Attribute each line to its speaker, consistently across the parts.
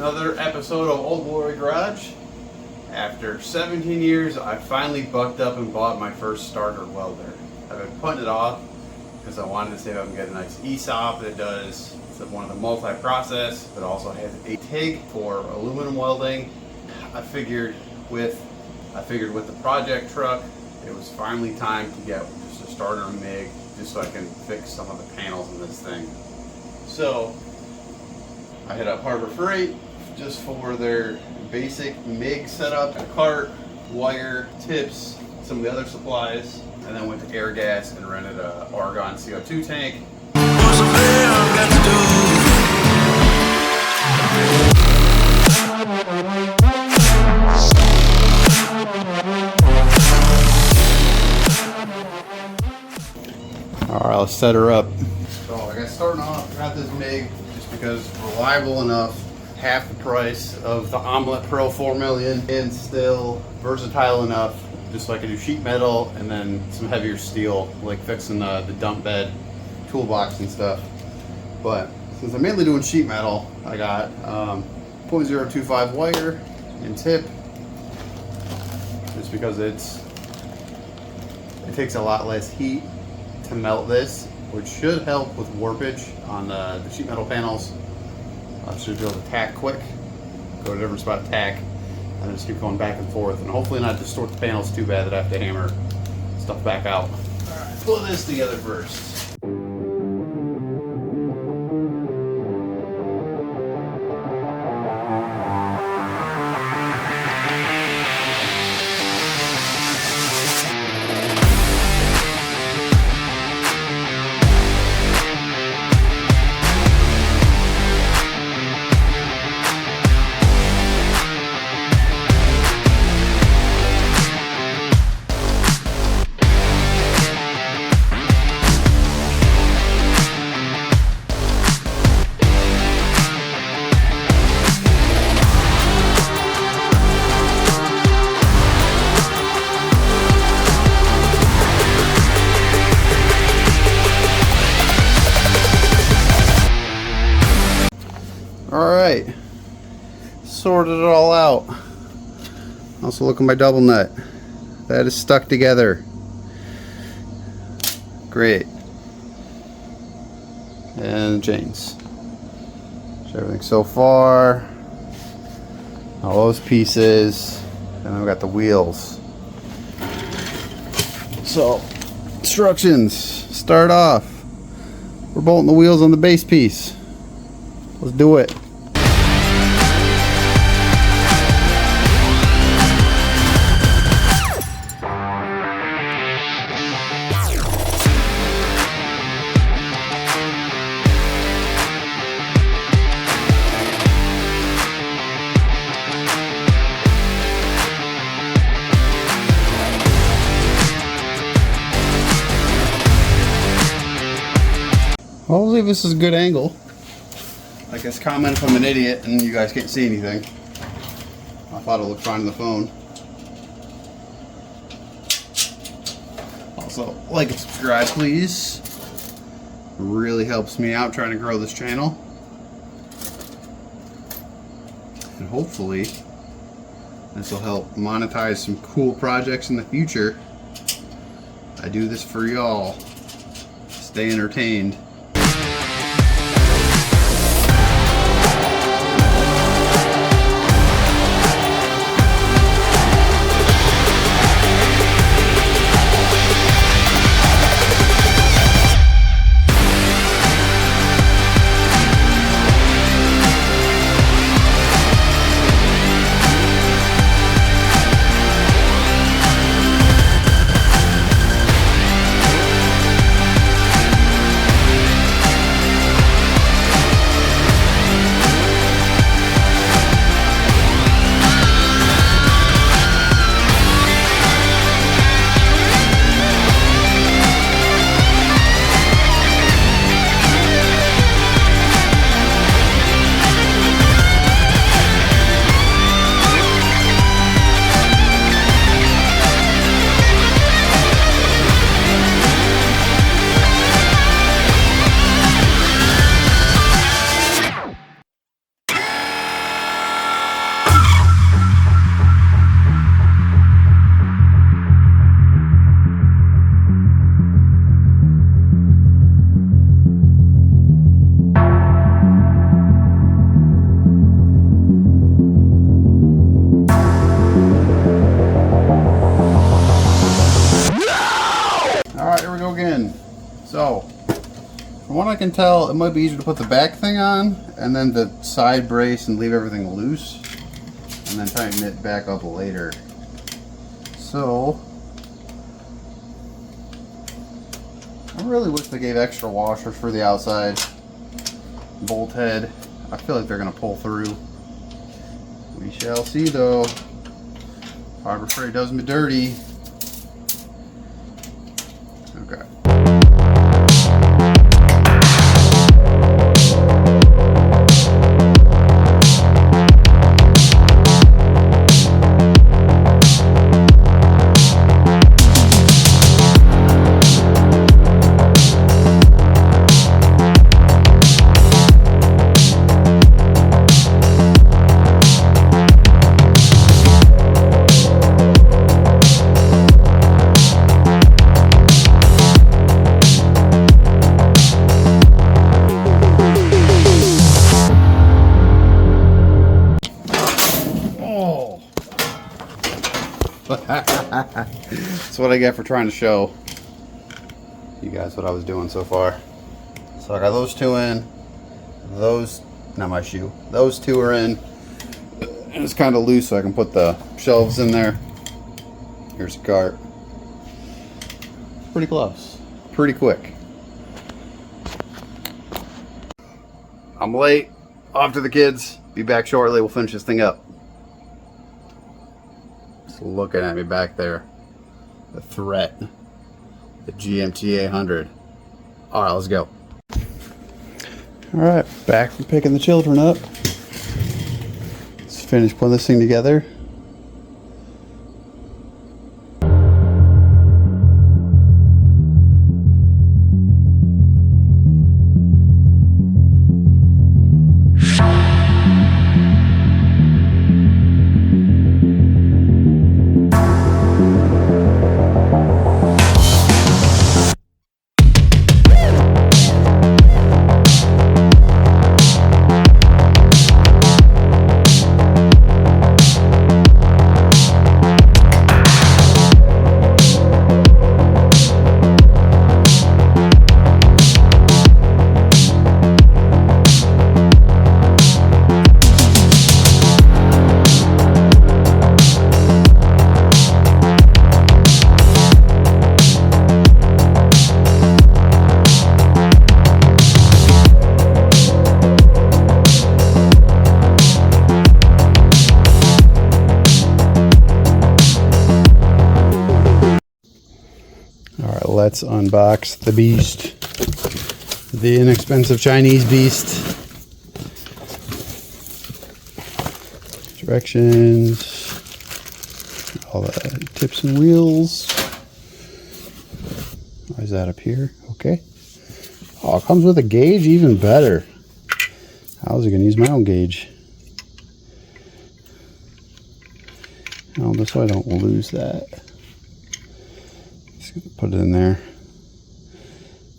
Speaker 1: another episode of Old Glory Garage. After 17 years, I finally bucked up and bought my first starter welder. I've been putting it off because I wanted to see if I can get a nice ESOP that does one of the multi-process, but also has a TIG for aluminum welding. I figured with the project truck, it was finally time to get just a starter MIG, just so I can fix some of the panels in this thing. So I hit up Harbor Freight just for their basic MIG setup, a cart, wire, tips, some of the other supplies, and then went to Air Gas and rented a Argon CO2 tank. Alright, let's set her up. So I got starting off, got this MIG just because it's reliable enough, half the price of the Omelette Pro 4 million, and still versatile enough just so I can do sheet metal and then some heavier steel, like fixing the dump bed, toolbox and stuff. But since I'm mainly doing sheet metal, I got 0.025 wire and tip, just because it takes a lot less heat to melt this, which should help with warpage on the sheet metal panels. I should be able to tack quick, go to a different spot, tack, and then just keep going back and forth, and hopefully not distort the panels too bad that I have to hammer stuff back out. Alright, pull this together first. Alright, sorted it all out. Also look at my double nut. That is stuck together. Great. And chains. So everything so far. All those pieces. And then we got the wheels. So, instructions. Start off. We're bolting the wheels on the base piece. Let's do it. Hopefully this is a good angle. I guess comment if I'm an idiot and you guys can't see anything. I thought it looked fine on the phone. Also, like and subscribe please. It really helps me out trying to grow this channel. And hopefully this will help monetize some cool projects in the future. I do this for y'all. Stay entertained. in. So, from what I can tell, it might be easier to put the back thing on and then the side brace and leave everything loose and then tighten it back up later. So, I really wish they gave extra washers for the outside bolt head. I feel like they're going to pull through. We shall see though. Harbor Freight does me dirty. Okay. That's what I get for trying to show you guys what I was doing so far. So I got those two in, those, not my shoe, those two are in, and it's kind of loose so I can put the shelves in there. Here's the cart. Pretty close, pretty quick. I'm late, off to the kids, be back shortly, we'll finish this thing up. Looking at me back there, the threat, the GMT 800. All right, let's go. All right, back from picking the children up. Let's finish putting this thing together. Let's unbox the beast, the inexpensive Chinese beast. Directions, all the tips and wheels. Why is that up here? Okay. Oh, it comes with a gauge, even better. I was gonna use my own gauge. Oh, just so I don't lose that. Put it in there.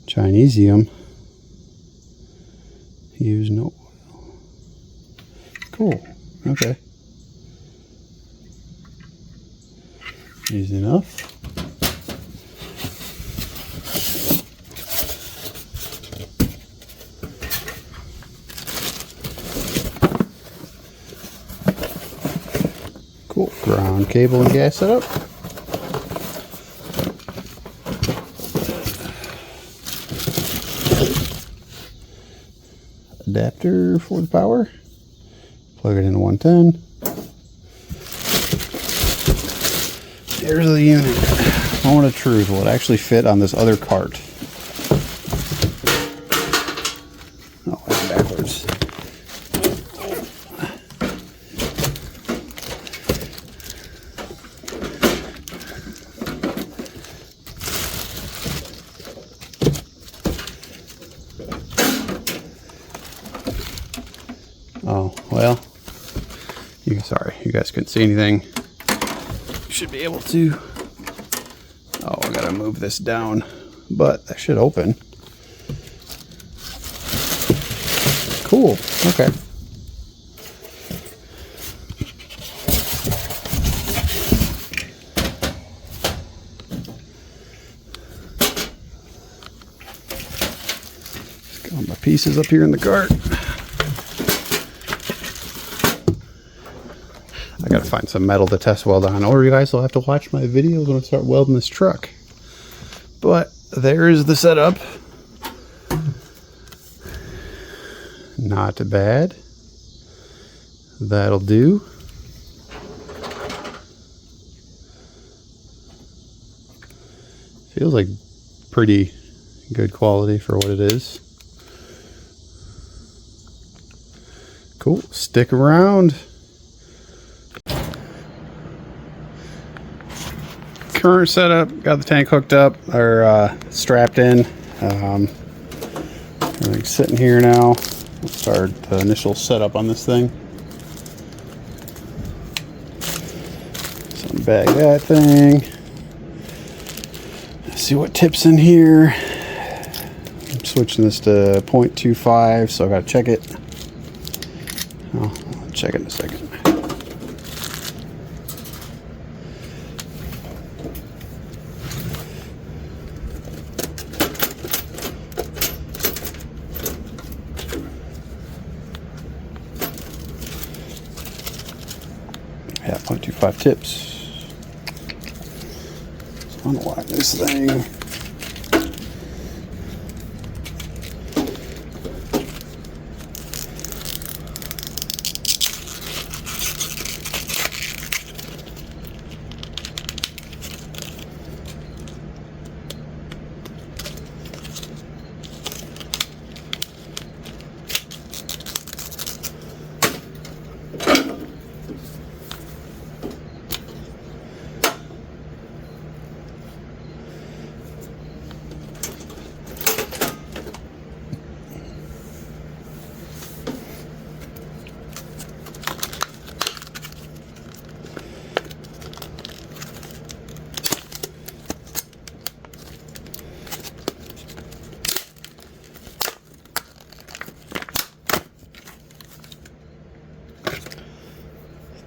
Speaker 1: Chinesium. Use no oil. Cool. Okay. Easy enough. Cool. Ground cable and gas setup. Adapter for the power. Plug it into 110. There's the unit. Moment of truth. Will it actually fit on this other cart? Oh, that's backwards. Oh, well, sorry, you guys couldn't see anything. You should be able to. Oh, I gotta move this down, but that should open. Cool, okay. All my pieces up here in the cart. I gotta find some metal to test weld on, or you guys will have to watch my videos when I start welding this truck. But there's the setup. Not bad. That'll do. Feels like pretty good quality for what it is. Cool. Stick around. Current setup, got the tank hooked up or strapped in. Everything's sitting here now. Let's start the initial setup on this thing. So unbag that thing. Let's see what tips in here. I'm switching this to 0.25, so I gotta check it. I'll check it in a second. Yeah, 0.25 tips. So unlock this thing.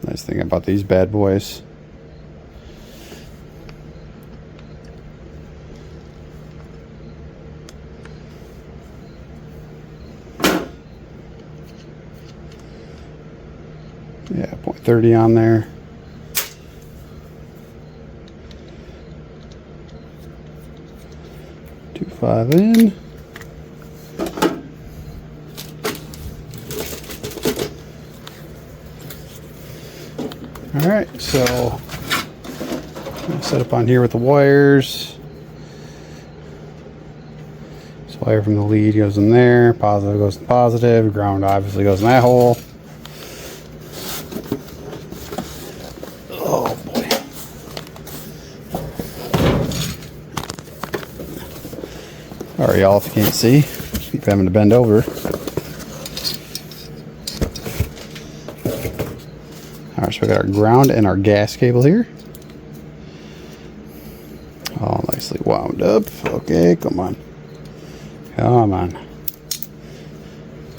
Speaker 1: Nice thing about these bad boys. Yeah, 0.30 on there. .25 in. Alright, so I'll set up on here with the wires. This wire from the lead goes in there, positive goes to positive, ground obviously goes in that hole. Oh boy. Sorry y'all if you can't see, keep having to bend over. Alright, so we got our ground and our gas cable here. All nicely wound up. Okay, come on. Come on.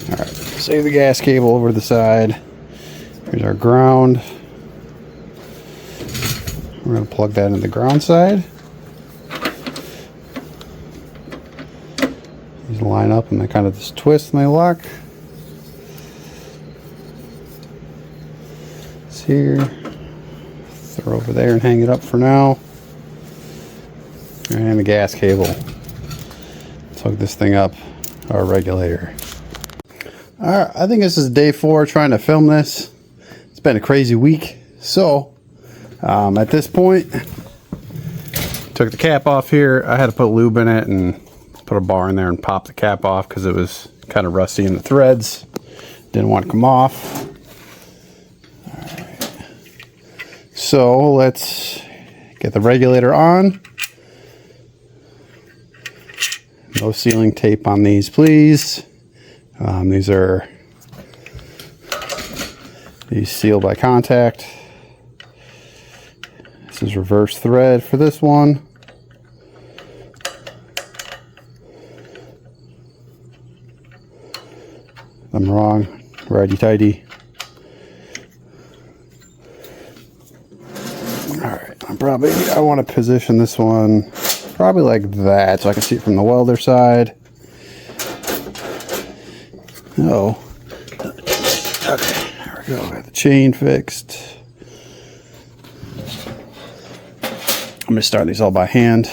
Speaker 1: Alright, save the gas cable over to the side. Here's our ground. We're going to plug that in the ground side. These line up and they kind of just twist and they lock. Here, throw over there and hang it up for now. And the gas cable. Let's hook this thing up, our regulator. Alright, I think this is day 4 trying to film this. It's been a crazy week. So, at this point, took the cap off here. I had to put lube in it and put a bar in there and pop the cap off because it was kind of rusty in the threads. Didn't want to come off. So let's get the regulator on. No sealing tape on these, please. These seal by contact. This is reverse thread for this one. I'm wrong. Righty tighty. I want to position this one probably like that so I can see it from the welder side. Oh, okay, there we go. Got the chain fixed. I'm going to start these all by hand.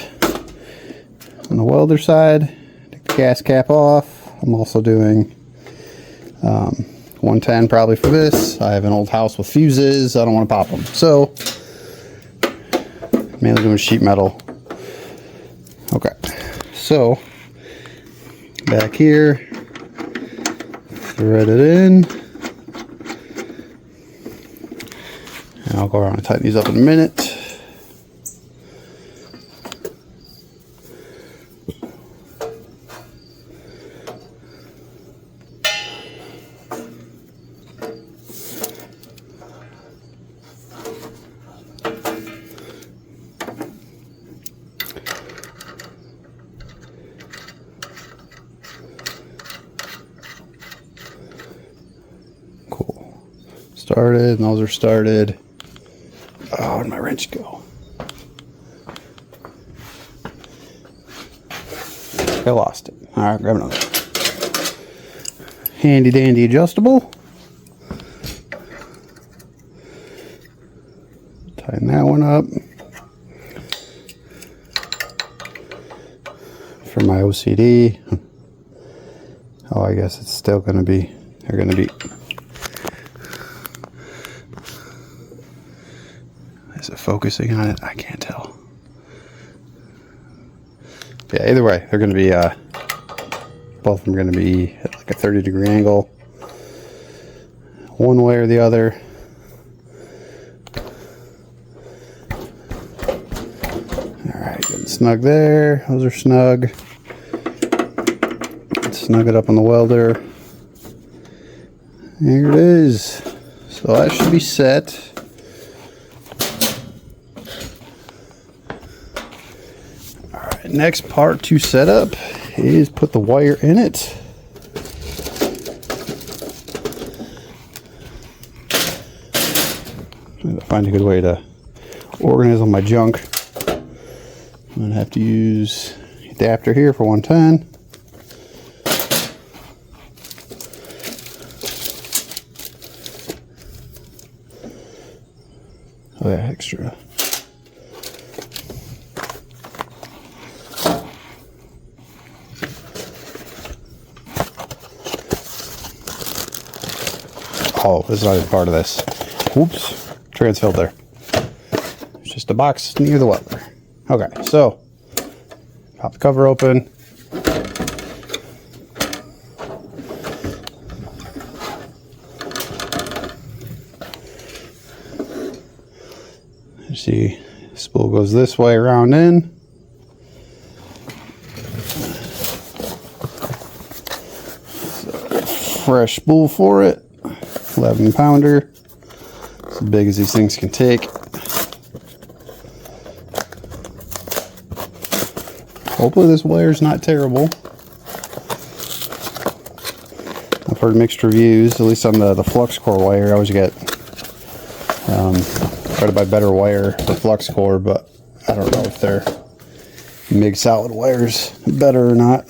Speaker 1: On the welder side, take the gas cap off. I'm also doing 110 probably for this. I have an old house with fuses. I don't want to pop them. So, mainly doing sheet metal. Okay, so back here, thread it in. And I'll go around and tighten these up in a minute. Started, and those are started. Oh, where'd my wrench go? I lost it. Alright, grab another. Handy dandy adjustable. Tighten that one up. For my OCD. Oh, I guess it's still gonna be, they're gonna be. Is it focusing on it? I can't tell. Yeah, either way, they're going to be, both of them are going to be at like a 30-degree angle. One way or the other. Alright, getting snug there. Those are snug. Let's snug it up on the welder. Here it is. So that should be set. Next part to set up is put the wire in it. I'm gonna find a good way to organize all my junk. I'm gonna have to use the adapter here for 110. Oh yeah, extra. Oh, this is not even part of this. Whoops. Trans filter. It's just a box near the welder. Okay, so pop the cover open. You see, spool goes this way around in. Fresh spool for it. 11 pounder, as big as these things can take. Hopefully this wire is not terrible. I've heard mixed reviews, at least on the flux core wire. I always get try to buy better wire for flux core, but I don't know if their MIG solid wire's better or not.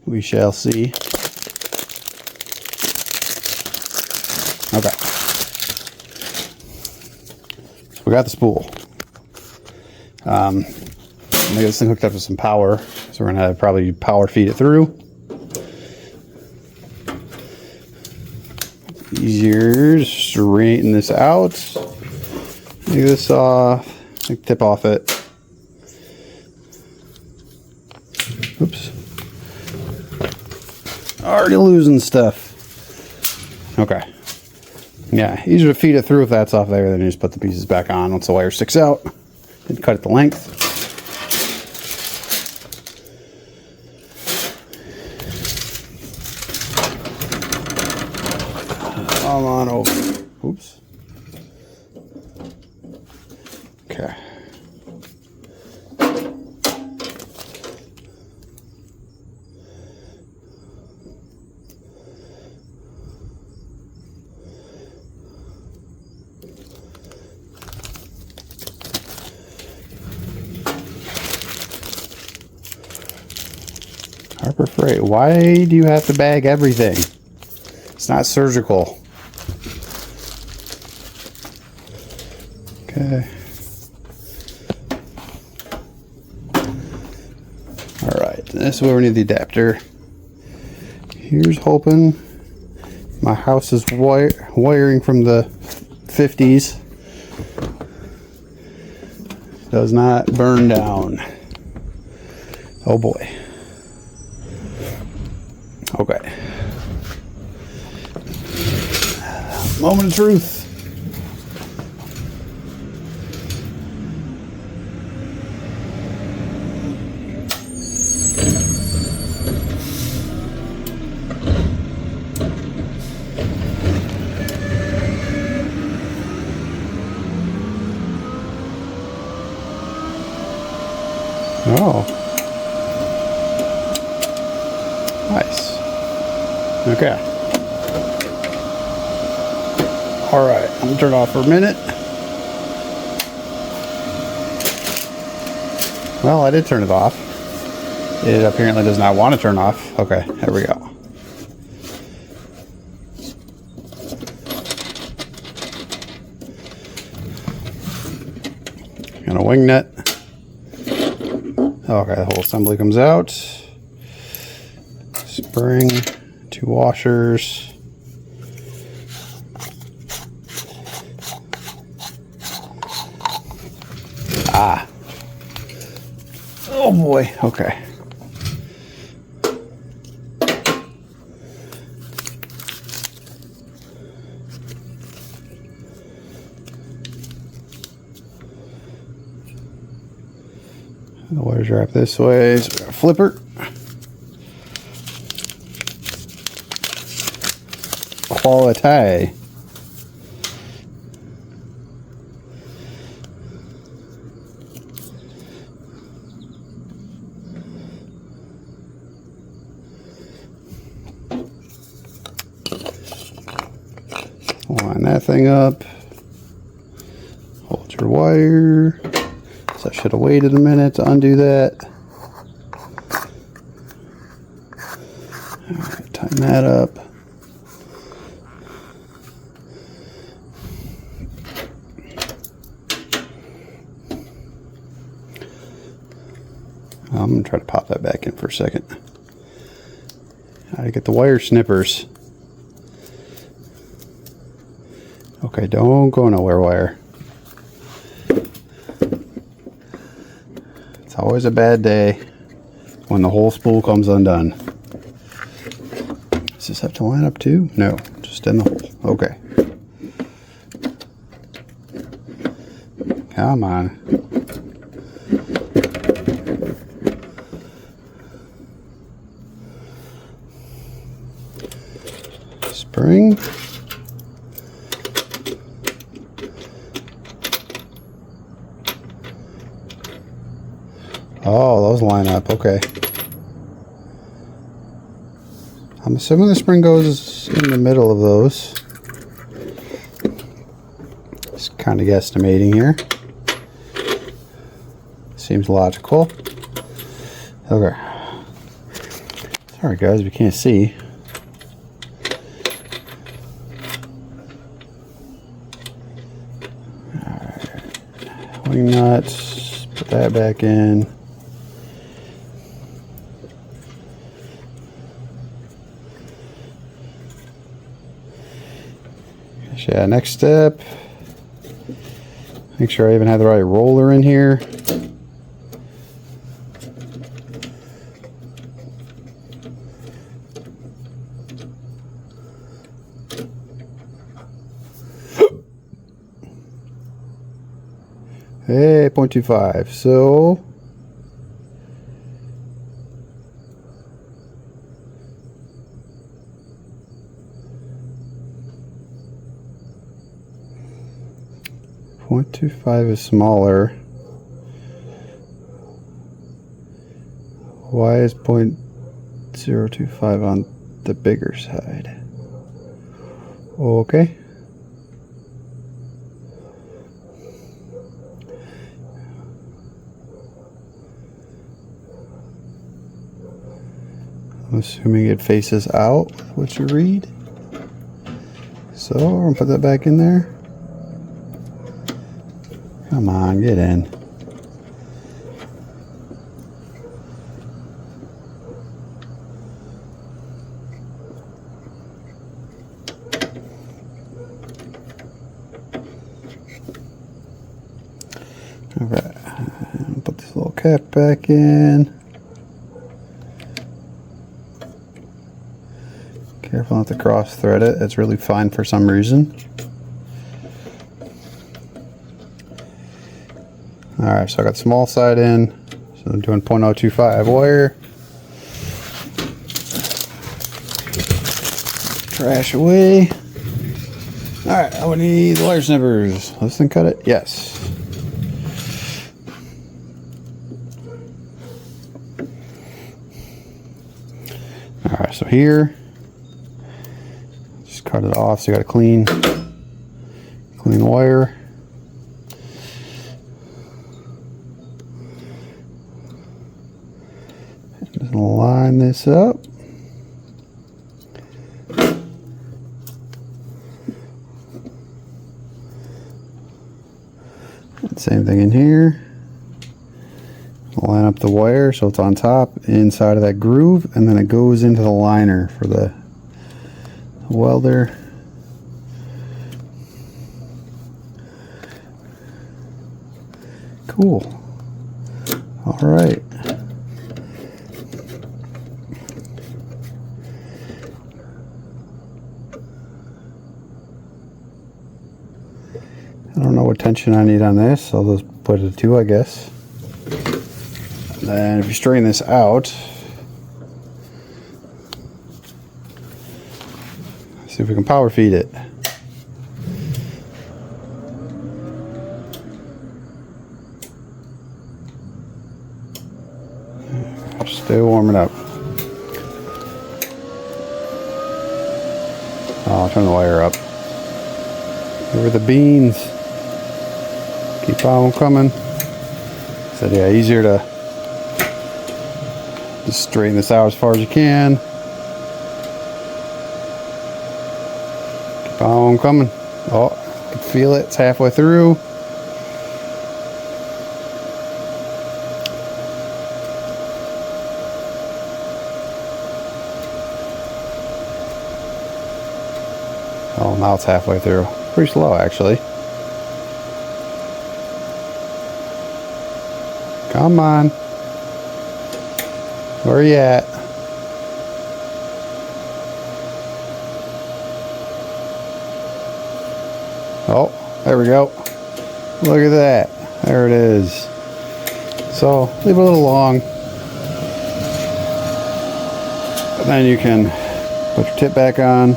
Speaker 1: We shall see. Okay, so we got the spool. I got this thing hooked up to some power, so we're gonna probably power feed it through. Easier to straighten this out. Take this off, like tip off it. Oops. Already losing stuff. Okay. Yeah, easier to feed it through if that's off there, then you just put the pieces back on once the wire sticks out and cut it the length. Come on over. Oops. Okay. Harbor Freight, why do you have to bag everything? It's not surgical. Okay. Alright, this is where we need the adapter. Here's hoping my house is wiring from the 50s. Does not burn down. Oh boy. Okay. Moment of truth. Oh. Nice. Okay. Alright, I'm going to turn it off for a minute. Well, I did turn it off. It apparently does not want to turn off. Okay, there we go. And a wing nut. Okay, the whole assembly comes out. Spring, 2 washers. Ah. Oh boy, okay. The wires wrap this way, so we got a flipper. Quality. Line that thing up. Hold your wire. So I should have waited a minute to undo that. Alright, tighten that up. I'm going to try to pop that back in for a second. I get the wire snippers. Okay, don't go nowhere, wire. It's always a bad day when the whole spool comes undone. Does this have to line up too? No, just in the hole. Okay. Come on. Spring. Oh, those line up. Okay. I'm assuming the spring goes in the middle of those. Just kind of guesstimating here. Seems logical. Okay. Sorry guys, we can't see. Alright. Wing nuts. Put that back in. Yeah, next step, make sure I even have the right roller in here. Hey, 0.25, so 0.25 is smaller. Why is 0.025 on the bigger side? Okay. I'm assuming it faces out, what you read. So I'm gonna put that back in there. Come on, get in. Okay, put this little cap back in. Careful not to cross thread it, it's really fine for some reason. Alright, so I got small side in, so I'm doing 0.025 wire. Trash away. Alright, I would need the wire snippers. This thing cut it? Yes. Alright, so here, just cut it off so you got a clean wire. Just line this up. Same thing in here. Line up the wire so it's on top inside of that groove, and then it goes into the liner for the welder. Cool. All right. I don't know what tension I need on this. I'll just put it at 2, I guess. And if you straighten this out, see if we can power feed it. Still warming up. Oh, I'll turn the wire up. Over the beans. Keep on coming. Said yeah, easier to just straighten this out as far as you can. Keep on coming. Oh, I can feel it. It's halfway through. Oh, now it's halfway through. Pretty slow, actually. Come on. Where are you at? Oh, there we go. Look at that. There it is. So, leave it a little long. And then you can put your tip back on.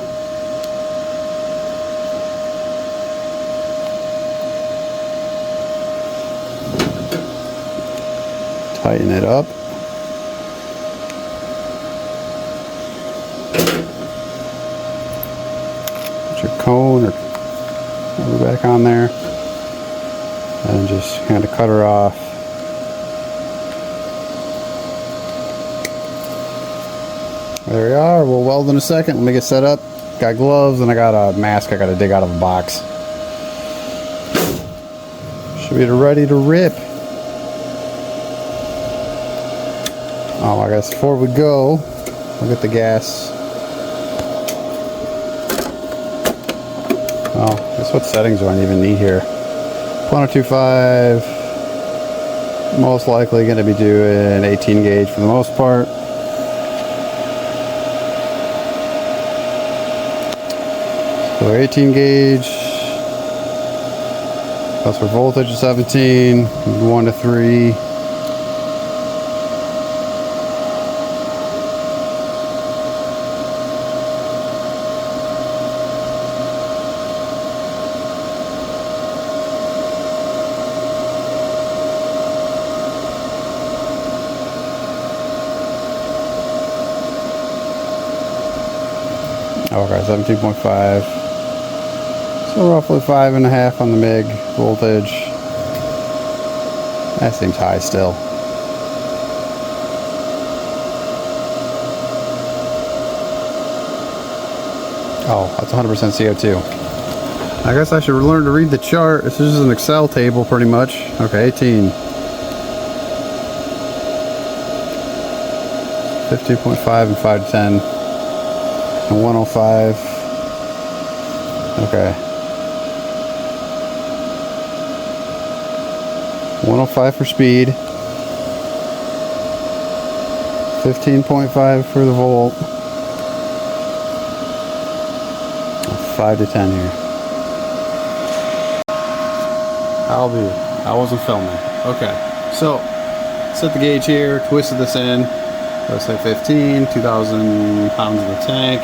Speaker 1: Tighten it up. Put your cone or whatever back on there. And just kind of cut her off. There we are. We'll weld in a second. Let me get set up. Got gloves and I got a mask I got to dig out of a box. Should be ready to rip. Oh, I guess before we go, we'll get the gas. Oh, I guess what settings do I even need here? 0.025. Most likely going to be doing 18 gauge for the most part. So 18 gauge. That's for voltage of 17, 1 to 3. Okay, 17.5. So roughly 5.5 on the MIG voltage. That seems high still. Oh, that's 100% CO2. I guess I should learn to read the chart. This is an Excel table pretty much. Okay, 18. 15.5 and 5 to 10. And 105. Okay. 105 for speed. 15.5 for the volt. 5 to 10 here. I wasn't filming. Okay, so set the gauge here, twisted this in. Let's say 15, 2,000 pounds in the tank.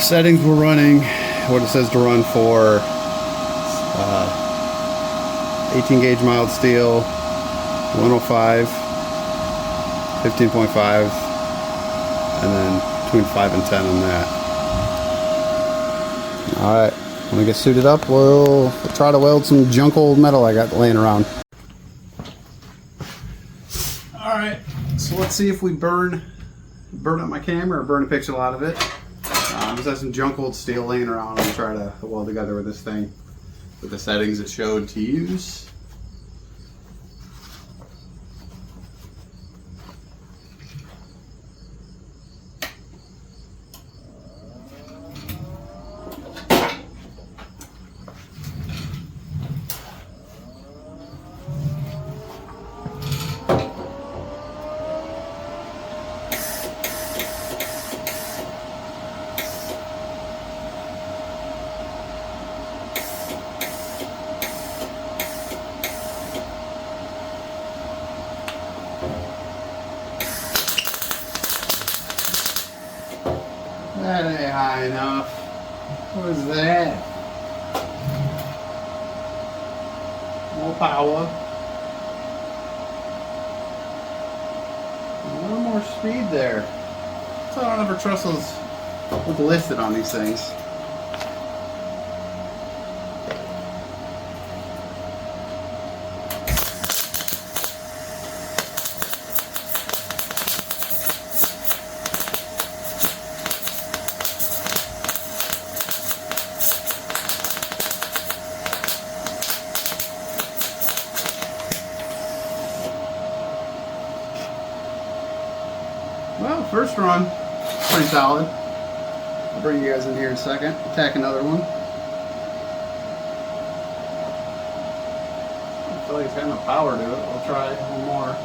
Speaker 1: Settings we're running what it says to run for. 18 gauge mild steel, 105, 15.5, and then between 5 and 10 on that. Alright, when we get suited up, we'll try to weld some junk old metal I got laying around. Alright, so let's see if we burn up my camera or burn a pixel out of it. Just have some junk old steel laying around and try to weld together with this thing with the settings it showed to use. That ain't high enough. What is that? More power. A little more speed there. So I don't ever trust those what's listed on these things. Well, first run, pretty solid. I'll bring you guys in here in a second. Attack another one. I feel like it's got enough power to it. We'll try one more.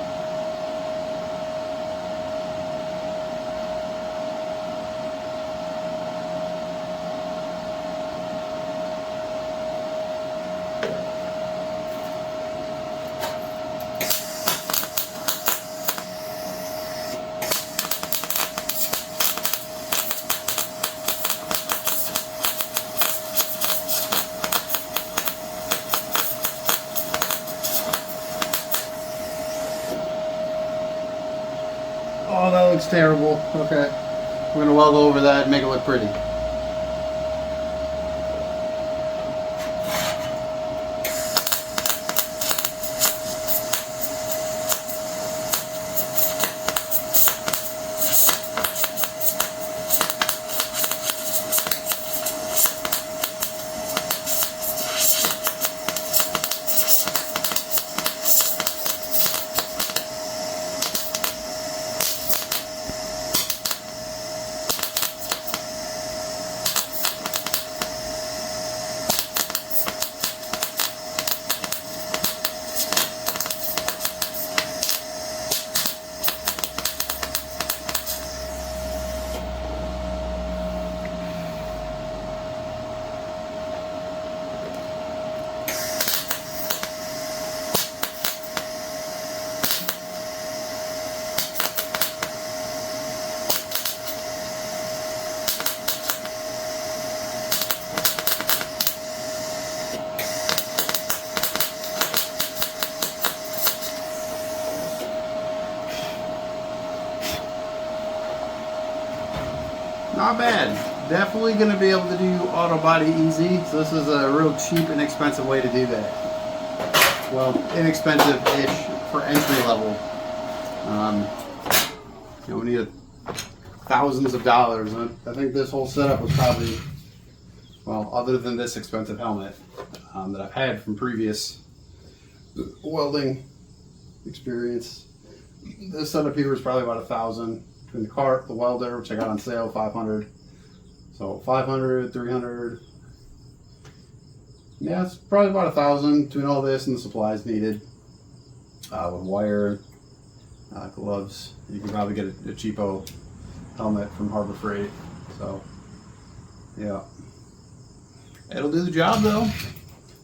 Speaker 1: Oh, that looks terrible. Okay. We're going to weld over that and make it look pretty. Not bad. Definitely going to be able to do auto body easy. So this is a real cheap and inexpensive way to do that. Well, inexpensive-ish for entry level. You know, we need a thousands of dollars. And I think this whole setup was probably, well, other than this expensive helmet that I've had from previous welding experience, this setup here was probably about $1,000 between the cart, the welder, which I got on sale, $500. So 500, 300. Yeah, it's probably about $1,000 between all this and the supplies needed, with wire, gloves. You can probably get a cheapo helmet from Harbor Freight. So yeah, it'll do the job though.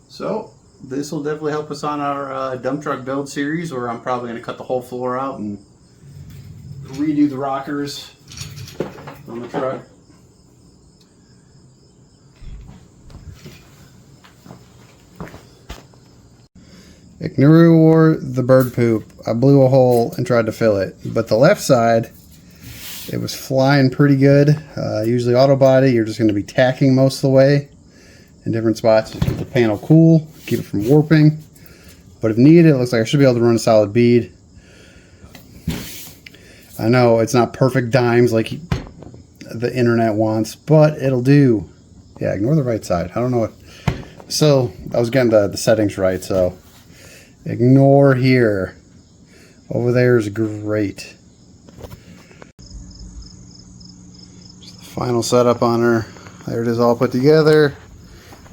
Speaker 1: So this will definitely help us on our dump truck build series, where I'm probably going to cut the whole floor out and redo the rockers on the truck. Ignore the bird poop. I blew a hole and tried to fill it, but the left side, it was flying pretty good. Usually auto body, you're just going to be tacking most of the way in different spots to keep the panel cool, keep it from warping. But if needed, it looks like I should be able to run a solid bead. I know it's not perfect dimes like the internet wants, but it'll do. Yeah, ignore the right side. I don't know what. So I was getting the settings right, so ignore here. Over there is great. Just the final setup on her. There it is, all put together.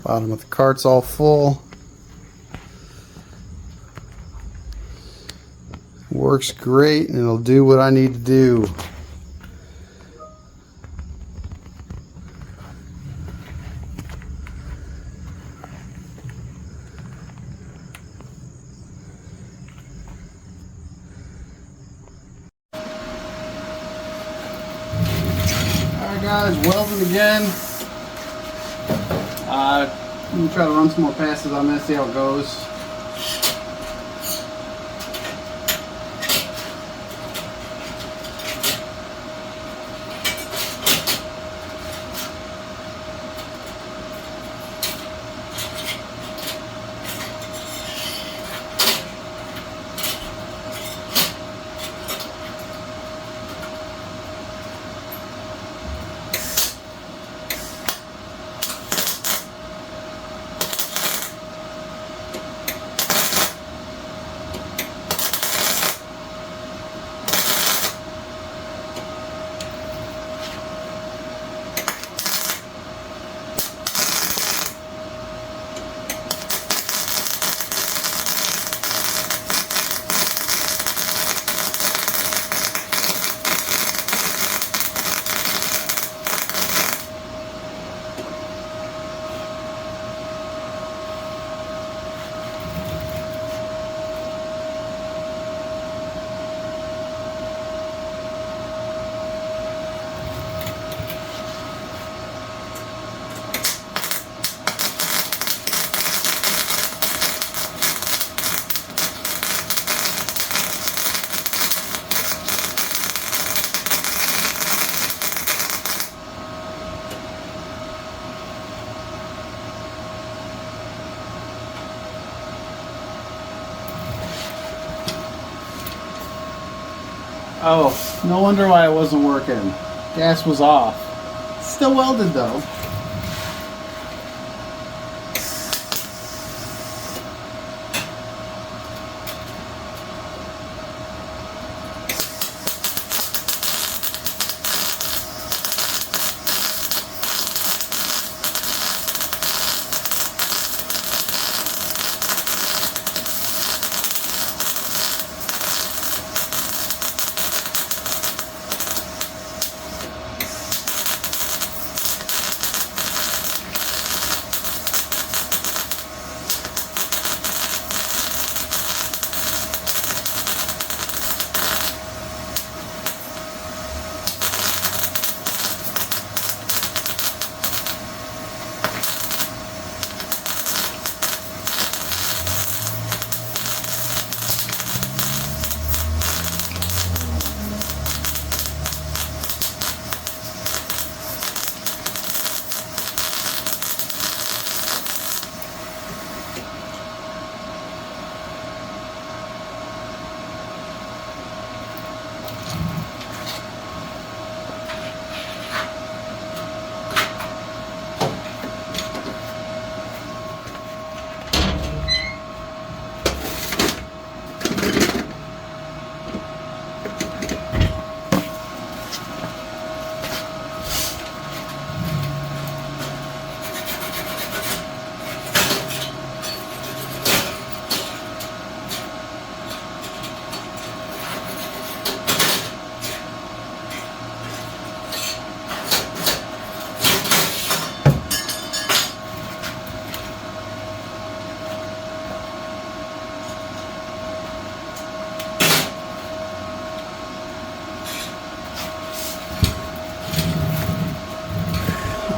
Speaker 1: Bottom of the cart's all full. Works great, and it'll do what I need to do. Alright guys, welding again. I'm going to try to run some more passes on this, see how it goes. Oh, no wonder why it wasn't working. Gas was off. Still welded though.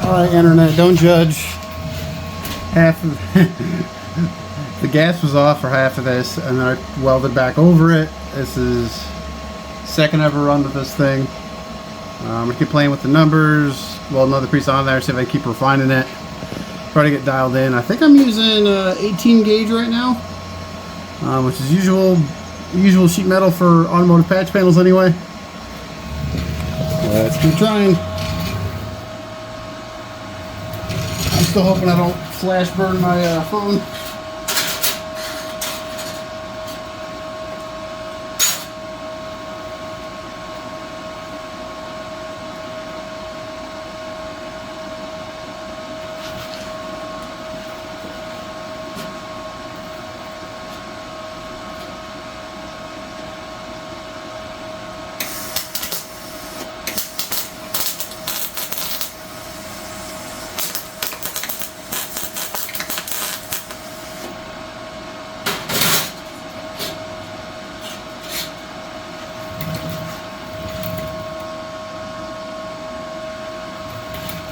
Speaker 1: Alright, internet, don't judge. Half of the gas was off for half of this, and then I welded back over it. This is second ever run with this thing. I'm going to keep playing with the numbers, weld another piece on there, see if I keep refining it. Try to get dialed in. I think I'm using 18 gauge right now, which is usual sheet metal for automotive patch panels anyway. Let's keep trying. I'm still hoping I don't flash burn my phone.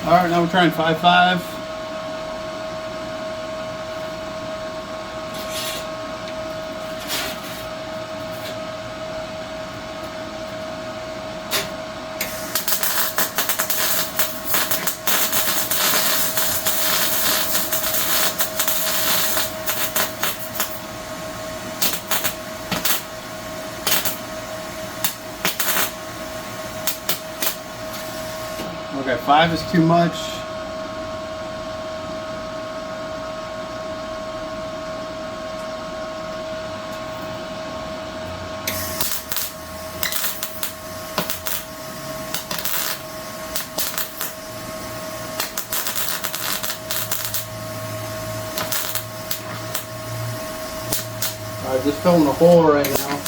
Speaker 1: Alright, now we're trying 5.5. Okay, 5 is too much. Alright, just filling a hole right now.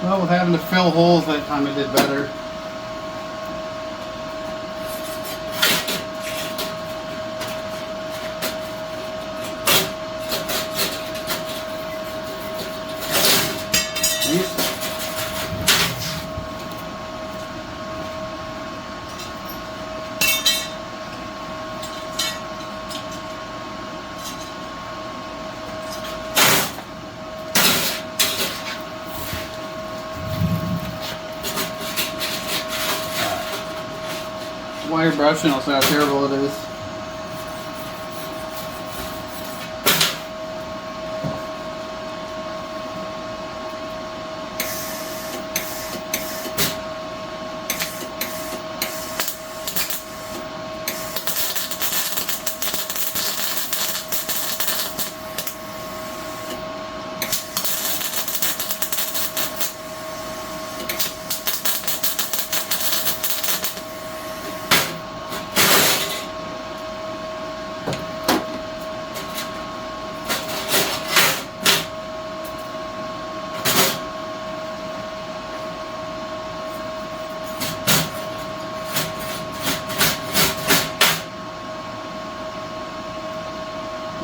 Speaker 1: Well, with having to fill holes that time, I did better. Wire brush and I'll see how terrible it is.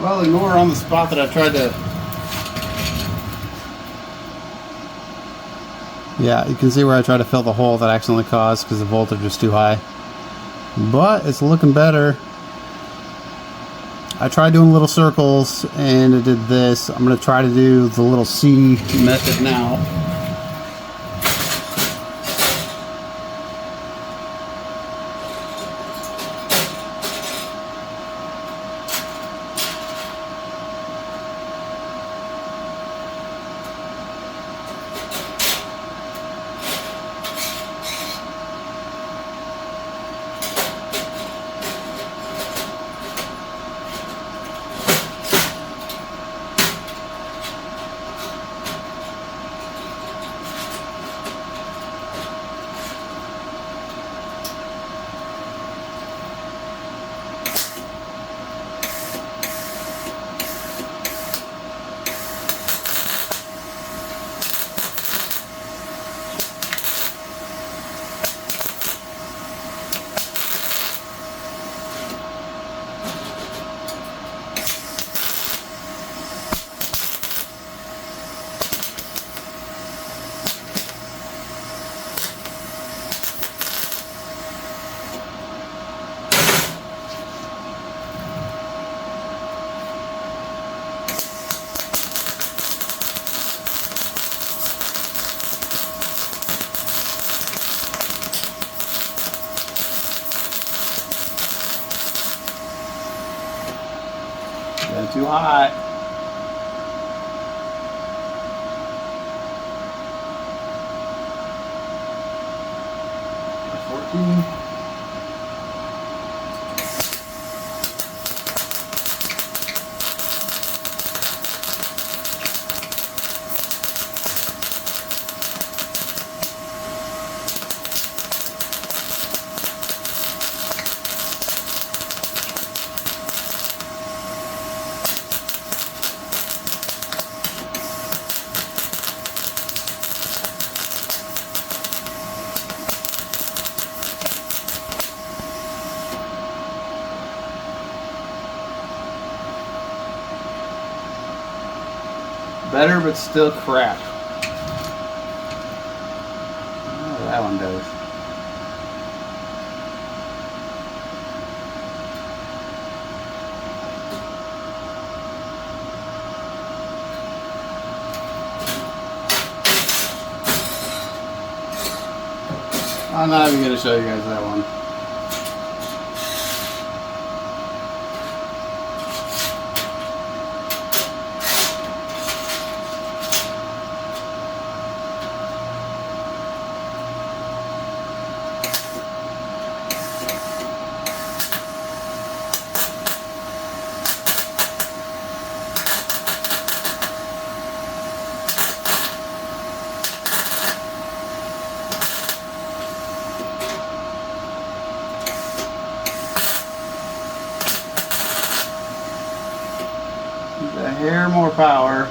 Speaker 1: Well, ignore on the spot that I tried to... Yeah, you can see where I tried to fill the hole that I accidentally caused because the voltage was too high. But it's looking better. I tried doing little circles and it did this. I'm going to try to do the little C method now. That's too hot. That's 14. Better, but still crap. Oh, that one does. I'm not even going to show you guys that one. A hair more power.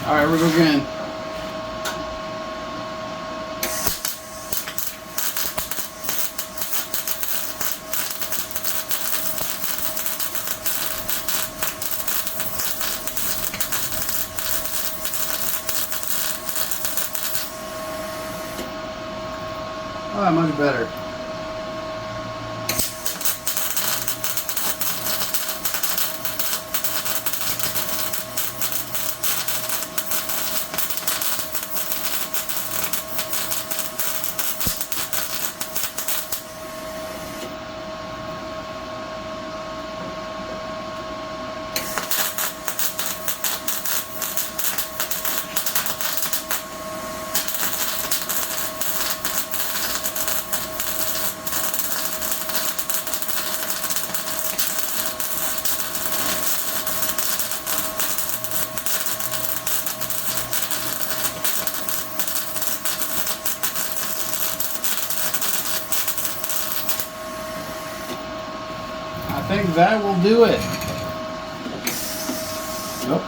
Speaker 1: Alright, we're going again. Oh, much better. I think that will do it. Nope.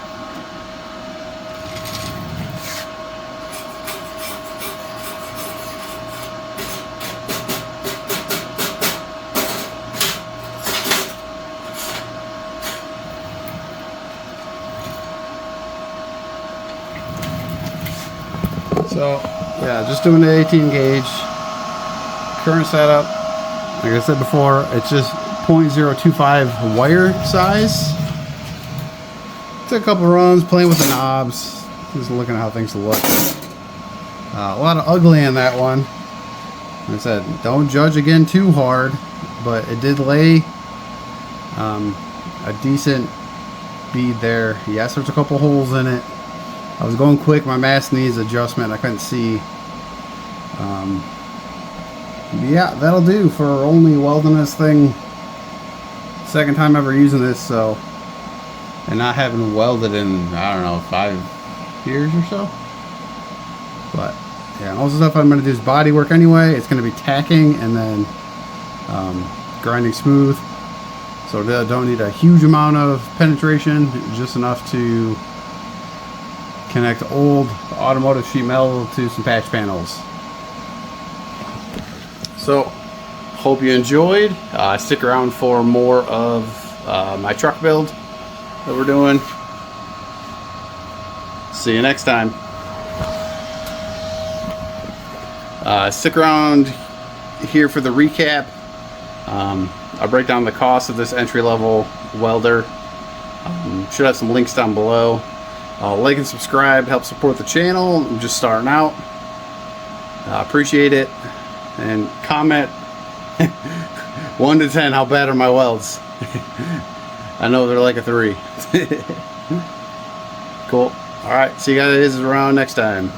Speaker 1: So, yeah, just doing the 18 gauge. Current setup, like I said before, it's just 0.025 wire size. Took a couple runs playing with the knobs, just looking at how things look. A lot of ugly in that one. Like I said, don't judge again too hard, but it did lay a decent bead there. Yes, there's a couple holes in it. I was going quick, my mask needs adjustment, I couldn't see. Yeah, that'll do for only welding this thing. Second time ever using this, so, and not having welded in, I don't know, 5 years or so. But yeah, most of the stuff I'm going to do is body work anyway. It's going to be tacking and then grinding smooth, so they don't need a huge amount of penetration, just enough to connect old automotive sheet metal to some patch panels. So hope you enjoyed. Stick around for more of my truck build that we're doing. See you next time. Stick around here for the recap. I'll break down the cost of this entry-level welder. Should have some links down below. Like and subscribe, help support the channel. I'm just starting out. Appreciate it. And comment 1 to 10, how bad are my welds? I know they're like a 3. Cool. Alright, see you guys around next time.